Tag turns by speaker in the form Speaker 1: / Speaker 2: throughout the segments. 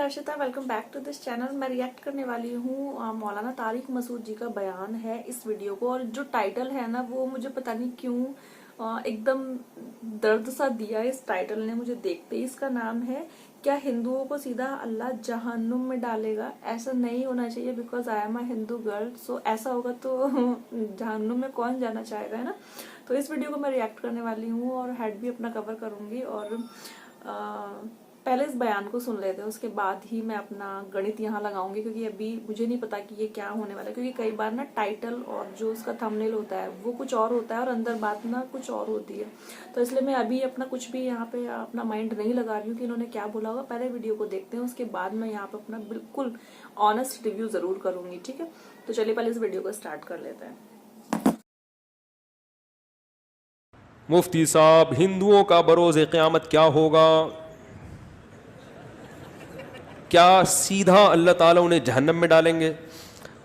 Speaker 1: Harshita, welcome back to this channel. मैं react करने वाली हूँ मौलाना तारिक मसूद जी का बयान है इस वीडियो को। और जो टाइटल है ना, वो मुझे पता नहीं क्यों एकदम दर्द सा दिया इस टाइटल ने मुझे देखते ही। इसका नाम है, क्या हिंदुओं को सीधा अल्लाह जहन्नुम में डालेगा? ऐसा नहीं होना चाहिए, because I am a Hindu girl. So ऐसा होगा तो जहन्नुम में कौन जाना चाहेगा, है ना। तो इस वीडियो को मैं रिएक्ट करने वाली हूँ और हेड भी अपना कवर करूंगी। और पहले इस बयान को सुन लेते हैं, उसके बाद ही मैं अपना गणित यहाँ लगाऊंगी, क्योंकि अभी मुझे नहीं पता कि ये क्या होने वाला है। क्योंकि कई बार ना टाइटल और जो उसका थंबनेल होता है वो कुछ और होता है और अंदर बात ना कुछ और होती है। तो इसलिए मैं अभी अपना कुछ भी यहाँ पे अपना माइंड नहीं लगा रही हूँ कि इन्होंने क्या बोला होगा। पहले वीडियो को देखते हैं, उसके बाद मैं यहाँ पे अपना बिल्कुल ऑनेस्ट रिव्यू जरूर करूंगी, ठीक है। तो चलिए पहले इस वीडियो को स्टार्ट कर लेते हैं।
Speaker 2: मुफ्ती साहब, हिंदुओं का बरोज़ क़यामत क्या होगा? क्या सीधा अल्लाह ताला उन्हें जहन्नम में डालेंगे?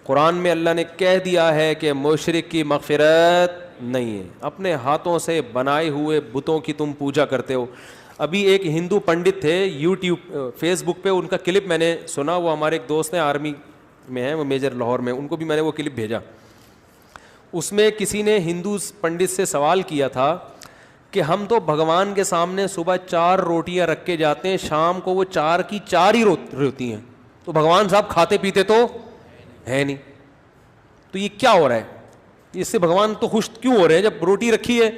Speaker 2: कुरान में अल्लाह ने कह दिया है कि मुशरिक की मग़फ़िरत नहीं है। अपने हाथों से बनाए हुए बुतों की तुम पूजा करते हो। अभी एक हिंदू पंडित थे यूट्यूब फेसबुक पे, उनका क्लिप मैंने सुना। वो हमारे एक दोस्त हैं, आर्मी में हैं, वो मेजर लाहौर में, उनको भी मैंने वो क्लिप भेजा। उसमें किसी ने हिंदू पंडित से सवाल किया था कि हम तो भगवान के सामने सुबह 4 रोटियां रख के जाते हैं, शाम को वो 4 की 4 ही रोती हैं, तो भगवान साहब खाते पीते तो है नहीं, तो ये क्या हो रहा है? इससे भगवान तो खुश क्यों हो रहे हैं जब रोटी रखी है?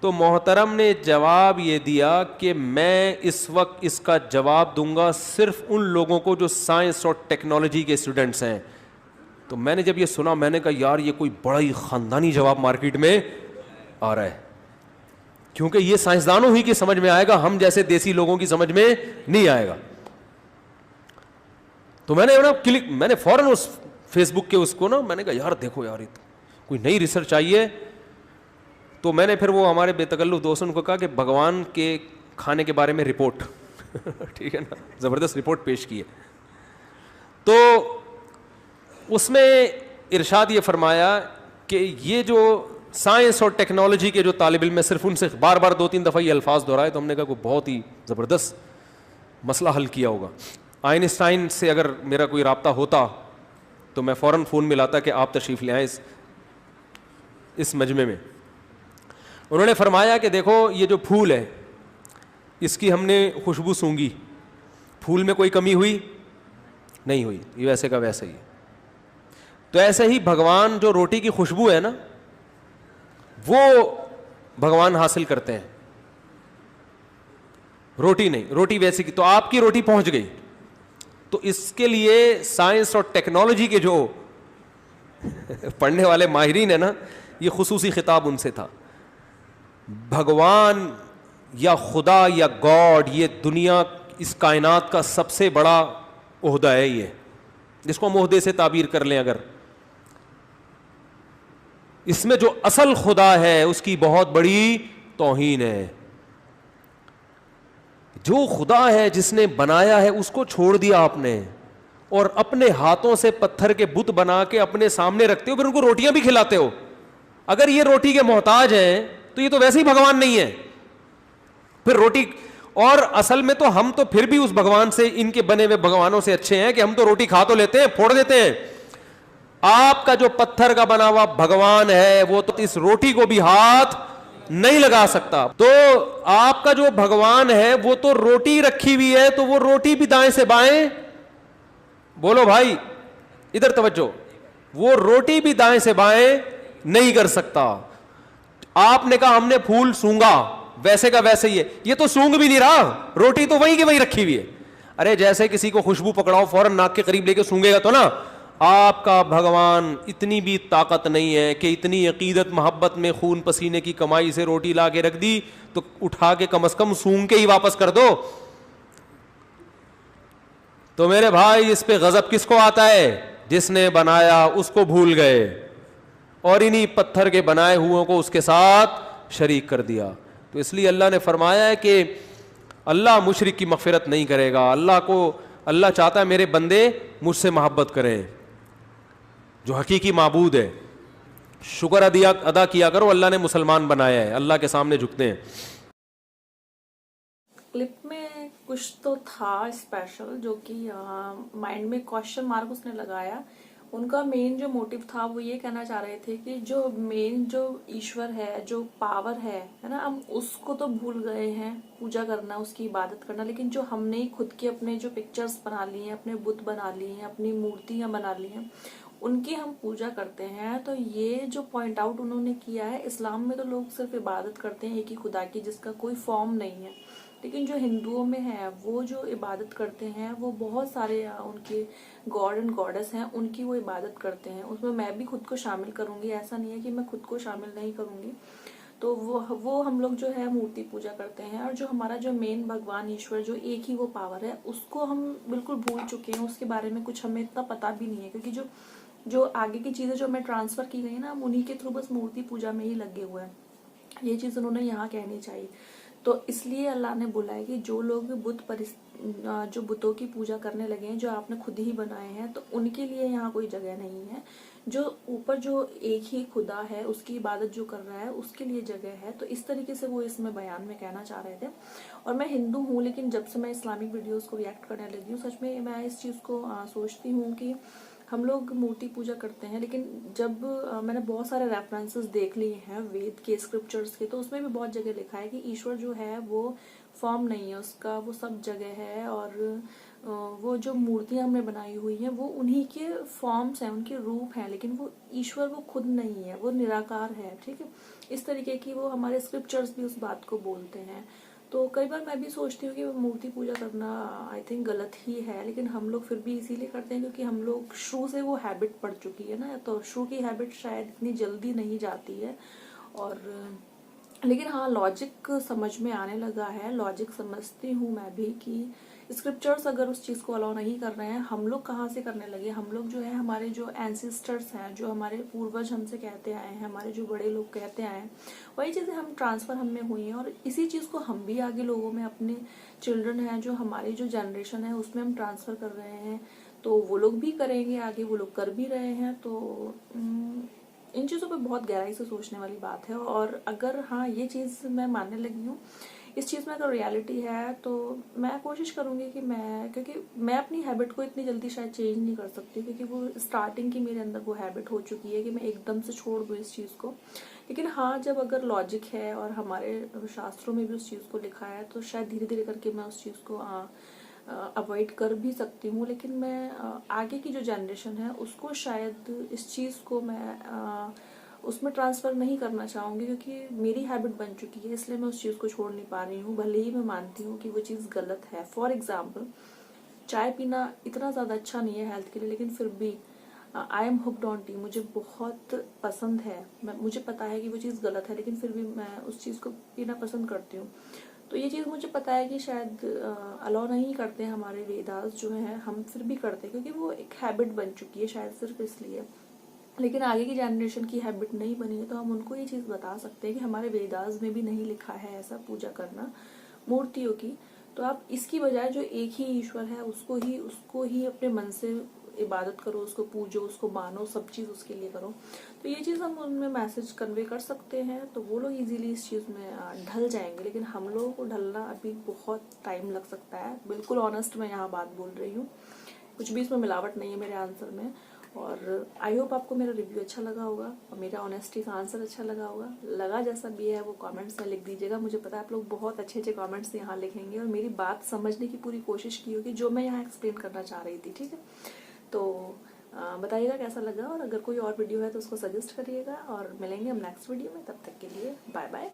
Speaker 2: तो मोहतरम ने जवाब ये दिया कि मैं इस वक्त इसका जवाब दूंगा सिर्फ उन लोगों को जो साइंस और टेक्नोलॉजी के स्टूडेंट्स हैं। तो मैंने जब ये सुना, मैंने कहा यार ये कोई बड़ा ही ख़ानदानी जवाब मार्केट में आ रहा है, क्योंकि ये साइंसदानों ही की समझ में आएगा, हम जैसे देसी लोगों की समझ में नहीं आएगा। तो मैंने फौरन उस फेसबुक के उसको ना, मैंने कहा यार देखो यार, कोई नई रिसर्च आई है। तो मैंने फिर वो हमारे बेतकल्लुफ़ दोस्तों को कहा कि भगवान के खाने के बारे में रिपोर्ट ठीक है ना, ज़बरदस्त रिपोर्ट पेश की है। तो उसमें इरशाद ये फरमाया कि ये जो साइंस और टेक्नोलॉजी के जो तालिब इल्म, सिर्फ उनसे बार बार 2-3 दफ़ा ये अल्फाज दोहराए, तो हमने कहा कोई बहुत ही ज़बरदस्त मसला हल किया होगा। आइंस्टाइन से अगर मेरा कोई राब्ता होता तो मैं फ़ौरन फ़ोन मिलाता कि आप तशरीफ़ ले आएँ इस मजमे में। उन्होंने फरमाया कि देखो ये जो फूल है, इसकी हमने खुशबू सूंघी, फूल में कोई कमी हुई नहीं हुई, ये वैसे का वैसे ही। तो ऐसे ही भगवान जो रोटी की खुशबू है ना, वो भगवान हासिल करते हैं, रोटी नहीं। रोटी वैसी की तो आपकी रोटी पहुंच गई, तो इसके लिए साइंस और टेक्नोलॉजी के जो पढ़ने वाले माहिरीन है ना, ये खुसूसी खिताब उनसे था। भगवान या खुदा या गॉड, ये दुनिया, इस कायनात का सबसे बड़ा ओहदा है ये, जिसको हम ओहदे से ताबीर कर लें। अगर इसमें जो असल खुदा है उसकी बहुत बड़ी तौहीन है। जो खुदा है जिसने बनाया है उसको छोड़ दिया आपने, और अपने हाथों से पत्थर के बुत बना के अपने सामने रखते हो, फिर उनको रोटियां भी खिलाते हो। अगर ये रोटी के मोहताज हैं तो ये तो वैसे ही भगवान नहीं है फिर रोटी। और असल में तो हम तो फिर भी उस भगवान से, इनके बने हुए भगवानों से अच्छे हैं कि हम तो रोटी खा तो लेते हैं, फोड़ देते हैं। आपका जो पत्थर का बना हुआ भगवान है वो तो इस रोटी को भी हाथ नहीं लगा सकता। तो आपका जो भगवान है वो तो रोटी रखी हुई है, तो वो रोटी भी दाएं से बाएं, बोलो भाई इधर तवज्जो, वो रोटी भी दाएं से बाएं नहीं कर सकता। आपने कहा हमने फूल सूंघा, वैसे का वैसे ही है, ये तो सूंघ भी नहीं रहा, रोटी तो वहीं की वहीं रखी हुई है। अरे जैसे किसी को खुशबू पकड़ाओ, फौरन नाक के करीब लेके सूंघेगा तो ना। आपका भगवान इतनी भी ताकत नहीं है कि इतनी अकीदत मोहब्बत में खून पसीने की कमाई से रोटी ला के रख दी तो उठा के कम से कम सूंघ के ही वापस कर दो। तो मेरे भाई, इस पे गजब किसको आता है? जिसने बनाया उसको भूल गए और इन्हीं पत्थर के बनाए हुओं को उसके साथ शरीक कर दिया। तो इसलिए अल्लाह ने फरमाया है कि अल्लाह मुशरिक की मग़फ़िरत नहीं करेगा। अल्लाह चाहता है मेरे बंदे मुझसे मोहब्बत करें, जो हकीकी माबूद है। शुक्र अदा किया करो, अल्लाह ने मुसलमान बनाया है, अल्लाह के सामने झुकते हैं।
Speaker 1: क्लिप में कुछ तो था स्पेशल जो कि माइंड में क्वेश्चन मार्क उसने लगाया। उनका मेन जो मोटिव था वो ये कहना चाह रहे थे कि जो मेन जो ईश्वर है, जो पावर है ना, हम उसको तो भूल गए हैं पूजा करना, उसकी इबादत करना, लेकिन जो हमने ही खुद के अपने जो पिक्चर्स बना ली हैं, अपने बुत बना लिए हैं, अपनी मूर्तियां बना ली हैं, उनकी हम पूजा करते हैं। तो ये जो पॉइंट आउट उन्होंने किया है, इस्लाम में तो लोग सिर्फ इबादत करते हैं एक ही खुदा की जिसका कोई फॉर्म नहीं है, लेकिन जो हिंदुओं में है वो जो इबादत करते हैं वो बहुत सारे उनके गॉड एंड गॉडेस हैं, उनकी वो इबादत करते हैं। उसमें मैं भी खुद को शामिल करूंगी, ऐसा नहीं है कि मैं खुद को शामिल नहीं करूंगी। तो वो हम लोग जो है मूर्ति पूजा करते हैं, और जो हमारा जो मेन भगवान ईश्वर जो एक ही वो पावर है उसको हम बिल्कुल भूल चुके हैं, उसके बारे में कुछ हमें इतना पता भी नहीं है, क्योंकि जो जो आगे की चीजें जो हमें ट्रांसफर की गई ना, हम उन्हीं के थ्रू बस मूर्ति पूजा में ही लगे हुए हैं। ये चीज उन्होंने यहाँ कहनी चाहिए। तो इसलिए अल्लाह ने बोला है कि जो लोग जो बुतों की पूजा करने लगे हैं, जो आपने खुद ही बनाए हैं, तो उनके लिए यहाँ कोई जगह नहीं है। जो ऊपर जो एक ही खुदा है उसकी इबादत जो कर रहा है उसके लिए जगह है। तो इस तरीके से वो इसमें बयान में कहना चाह रहे थे। और मैं हिंदू हूँ, लेकिन जब से मैं इस्लामिक वीडियोस को रिएक्ट करने लगी हूँ, सच में मैं इस चीज को सोचती हूँ कि हम लोग मूर्ति पूजा करते हैं, लेकिन जब मैंने बहुत सारे रेफरेंसेस देख लिए हैं वेद के, स्क्रिप्चर्स के, तो उसमें भी बहुत जगह लिखा है कि ईश्वर जो है वो फॉर्म नहीं है उसका, वो सब जगह है। और वो जो मूर्तियां हमने बनाई हुई हैं वो उन्हीं के फॉर्म्स हैं, उनके रूप हैं, लेकिन वो ईश्वर वो खुद नहीं है, वो निराकार है। ठीक है, इस तरीके की वो हमारे स्क्रिप्चर्स भी उस बात को बोलते हैं। तो कई बार मैं भी सोचती हूँ कि मूर्ति पूजा करना आई थिंक गलत ही है, लेकिन हम लोग फिर भी इसीलिए करते हैं क्योंकि हम लोग शुरू से वो हैबिट पड़ चुकी है ना, तो शुरू की हैबिट शायद इतनी जल्दी नहीं जाती है। और लेकिन हाँ, लॉजिक समझ में आने लगा है, लॉजिक समझती हूँ मैं भी कि स्क्रिप्चर्स अगर उस चीज को अलाउ नहीं कर रहे हैं, हम लोग कहाँ से करने लगे। हम लोग जो है, हमारे जो एंसेस्टर्स हैं, जो हमारे पूर्वज हमसे कहते आए हैं, हमारे जो बड़े लोग कहते आए हैं, वही चीजें हम ट्रांसफर हम में हुई हैं, और इसी चीज को हम भी आगे लोगों में, अपने चिल्ड्रन है जो हमारी जो जनरेशन है उसमें हम ट्रांसफर कर रहे हैं। तो वो लोग भी करेंगे आगे, वो लोग कर भी रहे हैं। तो इन चीज़ों पे बहुत गहराई से सोचने वाली बात है। और अगर हाँ, ये चीज़ मैं मानने लगी हूँ, इस चीज़ में अगर रियलिटी है, तो मैं कोशिश करूँगी कि क्योंकि मैं अपनी हैबिट को इतनी जल्दी शायद चेंज नहीं कर सकती, क्योंकि वो स्टार्टिंग की मेरे अंदर वो हैबिट हो चुकी है कि मैं एकदम से छोड़ दूँ इस चीज़ को। लेकिन हाँ, जब अगर लॉजिक है और हमारे शास्त्रों में भी उस चीज़ को लिखा है, तो शायद धीरे धीरे करके मैं उस चीज़ को अवॉइड कर भी सकती हूँ। लेकिन मैं आगे की जो जनरेशन है उसको शायद इस चीज़ को मैं उसमें ट्रांसफ़र नहीं करना चाहूँगी, क्योंकि मेरी हैबिट बन चुकी है, इसलिए मैं उस चीज़ को छोड़ नहीं पा रही हूँ, भले ही मैं मानती हूँ कि वो चीज़ गलत है। फॉर एग्जाम्पल, चाय पीना इतना ज़्यादा अच्छा नहीं है हेल्थ के लिए, लेकिन फिर भी I am hooked on T, मुझे बहुत पसंद है। मुझे पता है कि वो चीज़ गलत है, लेकिन फिर भी मैं उस चीज़ को पीना पसंद करती हूँ। तो ये चीज़ मुझे पता है कि शायद अलाउ नहीं करते हैं हमारे वेदास जो है, हम फिर भी करते हैं क्योंकि वो एक हैबिट बन चुकी है, शायद सिर्फ इसलिए। लेकिन आगे की जनरेशन की हैबिट नहीं बनी है, तो हम उनको ये चीज़ बता सकते हैं कि हमारे वेदास में भी नहीं लिखा है ऐसा पूजा करना मूर्तियों की। तो आप इसकी बजाय जो एक ही ईश्वर है उसको ही अपने मन से इबादत करो, उसको पूजो, उसको मानो, सब चीज़ उसके लिए करो। तो ये चीज़ हम उनमें मैसेज कन्वे कर सकते हैं, तो वो लोग इजीली इस चीज़ में ढल जाएंगे। लेकिन हम लोगों को ढलना अभी बहुत टाइम लग सकता है। बिल्कुल ऑनेस्ट मैं यहाँ बात बोल रही हूँ, कुछ भी इसमें मिलावट नहीं है मेरे आंसर में। और आई होप आपको मेरा रिव्यू अच्छा लगा होगा और मेरा ऑनेस्टी का आंसर अच्छा लगा होगा। लगा जैसा भी है वो कमेंट्स में लिख दीजिएगा। मुझे पता है आप लोग बहुत अच्छे अच्छे कमेंट्स यहाँ लिखेंगे और मेरी बात समझने की पूरी कोशिश की होगी जो मैं यहाँ एक्सप्लेन करना चाह रही थी। ठीक है, तो बताइएगा कैसा लगा, और अगर कोई और वीडियो है तो उसको सजेस्ट करिएगा, और मिलेंगे हम नेक्स्ट वीडियो में। तब तक के लिए बाय बाय।